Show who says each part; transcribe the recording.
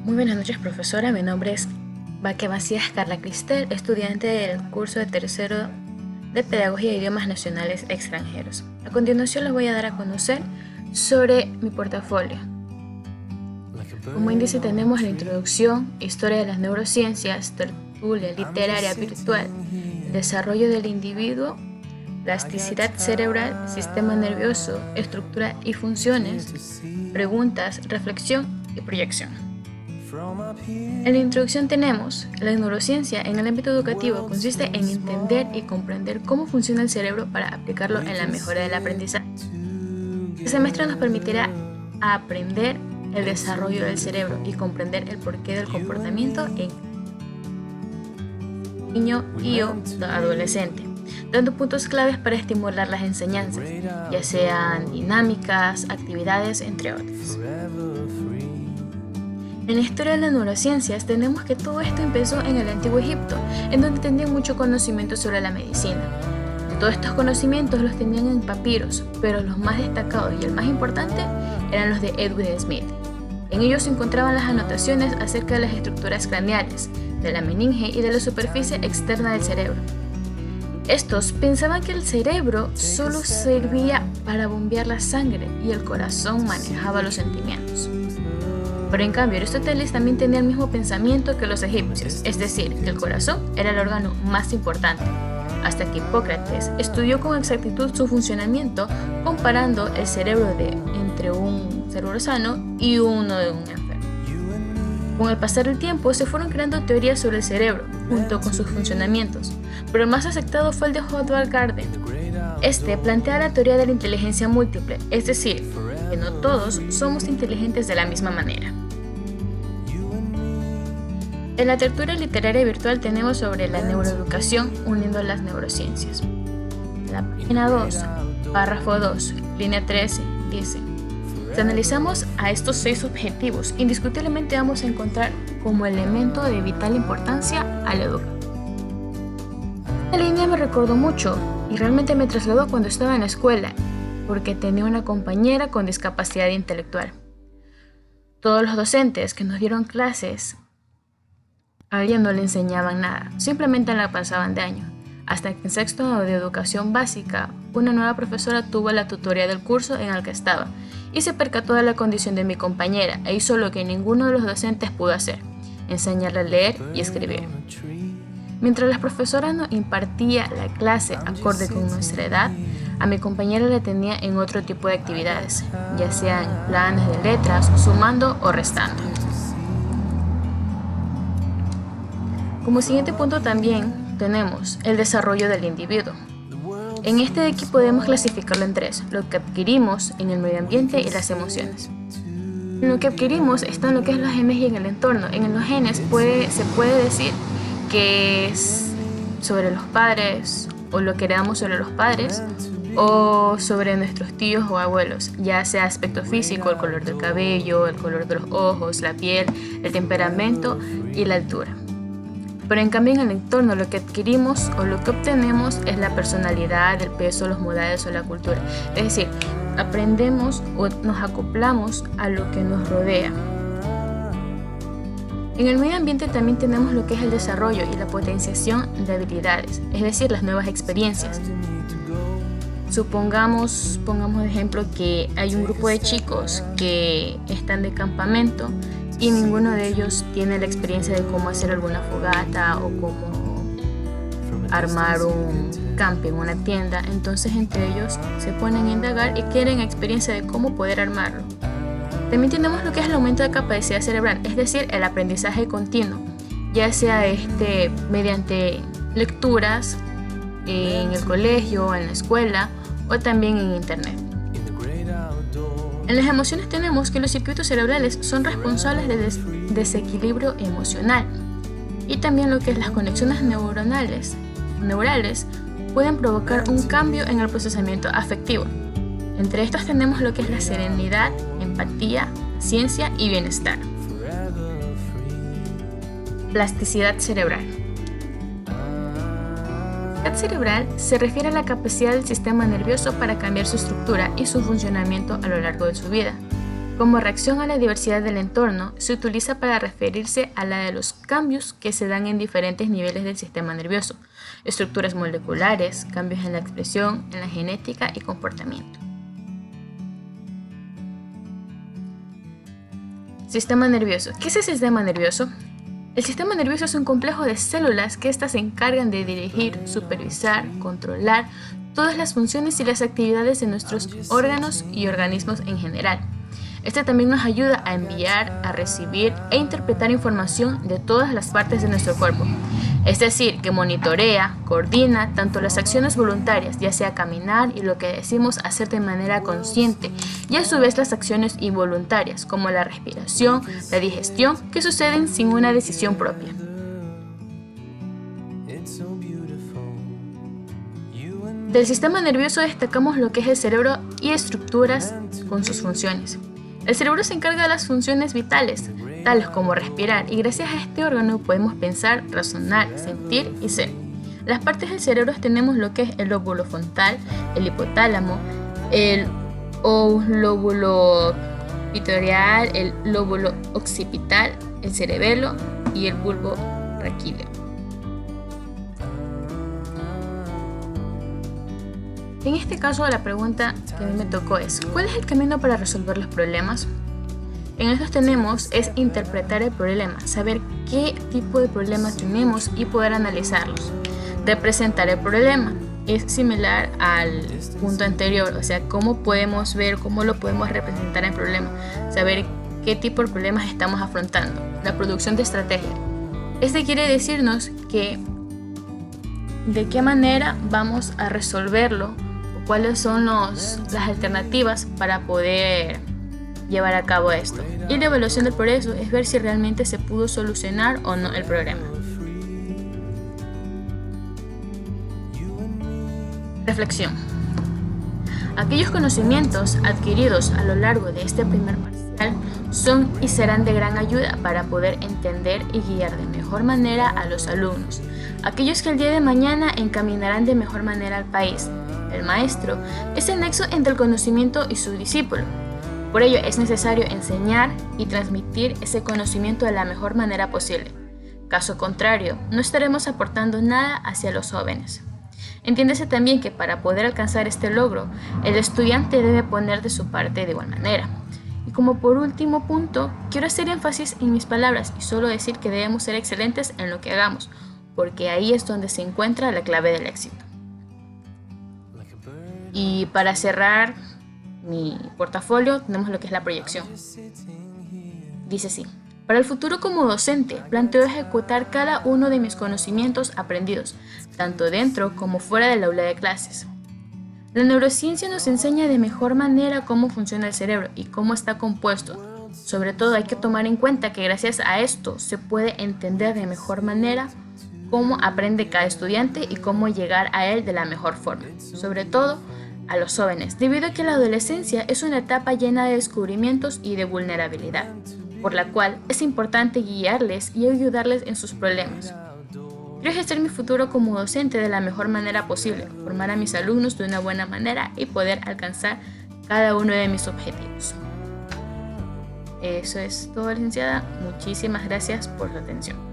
Speaker 1: Muy buenas noches, profesora. Mi nombre es Baque Macías Carla Cristel, estudiante del curso de tercero de Pedagogía de Idiomas Nacionales Extranjeros. A continuación les voy a dar a conocer sobre mi portafolio. Como índice tenemos la introducción, historia de las neurociencias, tertulia literaria virtual, el desarrollo del individuo, plasticidad cerebral, sistema nervioso, estructura y funciones, preguntas, reflexión y proyección. En la introducción tenemos, la neurociencia en el ámbito educativo consiste en entender y comprender cómo funciona el cerebro para aplicarlo en la mejora del aprendizaje. Este semestre nos permitirá aprender el desarrollo del cerebro y comprender el porqué del comportamiento en niño y o adolescente, dando puntos claves para estimular las enseñanzas, ya sean dinámicas, actividades, entre otras. En la historia de las neurociencias tenemos que todo esto empezó en el Antiguo Egipto, en donde tenían mucho conocimiento sobre la medicina. Todos estos conocimientos los tenían en papiros, pero los más destacados y el más importante eran los de Edwin Smith. En ellos se encontraban las anotaciones acerca de las estructuras craneales, de la meninge y de la superficie externa del cerebro. Estos pensaban que el cerebro solo servía para bombear la sangre y el corazón manejaba los sentimientos. Pero en cambio Aristóteles también tenía el mismo pensamiento que los egipcios, es decir, que el corazón era el órgano más importante, hasta que Hipócrates estudió con exactitud su funcionamiento comparando el cerebro entre un cerebro sano y uno de un enfermo. Con el pasar del tiempo se fueron creando teorías sobre el cerebro, junto con sus funcionamientos, pero el más aceptado fue el de Howard Gardner. Este plantea la teoría de la inteligencia múltiple, es decir, que no todos somos inteligentes de la misma manera. En la tertulia literaria virtual tenemos sobre la neuroeducación uniendo las neurociencias. En la página 2, párrafo 2, línea 13, dice: si analizamos a estos 6 objetivos, indiscutiblemente vamos a encontrar como elemento de vital importancia al educador. Esta línea me recordó mucho y realmente me trasladó a cuando estaba en la escuela, porque tenía una compañera con discapacidad intelectual. Todos los docentes que nos dieron clases a ella no le enseñaban nada, simplemente la pasaban de año, hasta que en sexto de educación básica, una nueva profesora tuvo la tutoría del curso en el que estaba y se percató de la condición de mi compañera e hizo lo que ninguno de los docentes pudo hacer: enseñarle a leer y escribir. Mientras la profesora nos impartía la clase acorde con nuestra edad, a mi compañera la tenía en otro tipo de actividades, ya sean planes de letras, sumando o restando. Como siguiente punto también tenemos el desarrollo del individuo. En este de aquí podemos clasificarlo en 3, lo que adquirimos en el medio ambiente y las emociones. En lo que adquirimos están lo que es los genes y en el entorno. En los genes se puede decir que es sobre los padres o lo que heredamos sobre los padres o sobre nuestros tíos o abuelos, ya sea aspecto físico, el color del cabello, el color de los ojos, la piel, el temperamento y la altura. Pero en cambio en el entorno lo que adquirimos o lo que obtenemos es la personalidad, el peso, los modales o la cultura. Es decir, aprendemos o nos acoplamos a lo que nos rodea. En el medio ambiente también tenemos lo que es el desarrollo y la potenciación de habilidades, es decir, las nuevas experiencias. Pongamos de ejemplo que hay un grupo de chicos que están de campamento y ninguno de ellos tiene la experiencia de cómo hacer alguna fogata o cómo armar un camping, una tienda. Entonces entre ellos se ponen a indagar y quieren experiencia de cómo poder armarlo. También tenemos lo que es el aumento de capacidad cerebral, es decir, el aprendizaje continuo, ya sea mediante lecturas en el colegio, en la escuela o también en internet. En las emociones tenemos que los circuitos cerebrales son responsables del desequilibrio emocional y también lo que es las conexiones neurales pueden provocar un cambio en el procesamiento afectivo. Entre estos tenemos lo que es la serenidad, empatía, ciencia y bienestar. Plasticidad cerebral. La plasticidad cerebral se refiere a la capacidad del sistema nervioso para cambiar su estructura y su funcionamiento a lo largo de su vida. Como reacción a la diversidad del entorno, se utiliza para referirse a la de los cambios que se dan en diferentes niveles del sistema nervioso, estructuras moleculares, cambios en la expresión, en la genética y comportamiento. Sistema nervioso. ¿Qué es el sistema nervioso? El sistema nervioso es un complejo de células que éstas se encargan de dirigir, supervisar, controlar todas las funciones y las actividades de nuestros órganos y organismos en general. Este también nos ayuda a enviar, a recibir e interpretar información de todas las partes de nuestro cuerpo. Es decir, que monitorea, coordina tanto las acciones voluntarias, ya sea caminar y lo que decimos hacer de manera consciente, y a su vez las acciones involuntarias, como la respiración, la digestión, que suceden sin una decisión propia. Del sistema nervioso destacamos lo que es el cerebro y estructuras con sus funciones. El cerebro se encarga de las funciones vitales, tales como respirar, y gracias a este órgano podemos pensar, razonar, sentir y ser. Las partes del cerebro tenemos lo que es el lóbulo frontal, el hipotálamo, el lóbulo pituital, el lóbulo occipital, el cerebelo y el bulbo raquídeo. En este caso, la pregunta que a mí me tocó es: ¿cuál es el camino para resolver los problemas? En estos tenemos es interpretar el problema, saber qué tipo de problemas tenemos y poder analizarlos. Representar el problema es similar al punto anterior, o sea, cómo podemos ver, cómo lo podemos representar el problema, saber qué tipo de problemas estamos afrontando. La producción de estrategia. Este quiere decirnos que de qué manera vamos a resolverlo, o cuáles son las alternativas para poder llevar a cabo esto. Y la evaluación del progreso es ver si realmente se pudo solucionar o no el problema. Reflexión. Aquellos conocimientos adquiridos a lo largo de este primer parcial son y serán de gran ayuda para poder entender y guiar de mejor manera a los alumnos, aquellos que el día de mañana encaminarán de mejor manera al país. El maestro es el nexo entre el conocimiento y su discípulo. Por ello es necesario enseñar y transmitir ese conocimiento de la mejor manera posible. Caso contrario, no estaremos aportando nada hacia los jóvenes. Entiéndese también que para poder alcanzar este logro, el estudiante debe poner de su parte de igual manera. Y como por último punto, quiero hacer énfasis en mis palabras y solo decir que debemos ser excelentes en lo que hagamos, porque ahí es donde se encuentra la clave del éxito. Y para cerrar mi portafolio tenemos lo que es la proyección. Dice así: para el futuro como docente, planteo ejecutar cada uno de mis conocimientos aprendidos, tanto dentro como fuera del aula de clases. La neurociencia nos enseña de mejor manera cómo funciona el cerebro y cómo está compuesto. Sobre todo hay que tomar en cuenta que gracias a esto se puede entender de mejor manera cómo aprende cada estudiante y cómo llegar a él de la mejor forma. Sobre todo a los jóvenes, debido a que la adolescencia es una etapa llena de descubrimientos y de vulnerabilidad, por la cual es importante guiarles y ayudarles en sus problemas. Quiero ejercer mi futuro como docente de la mejor manera posible, formar a mis alumnos de una buena manera y poder alcanzar cada uno de mis objetivos. Eso es todo, licenciada. Muchísimas gracias por su atención.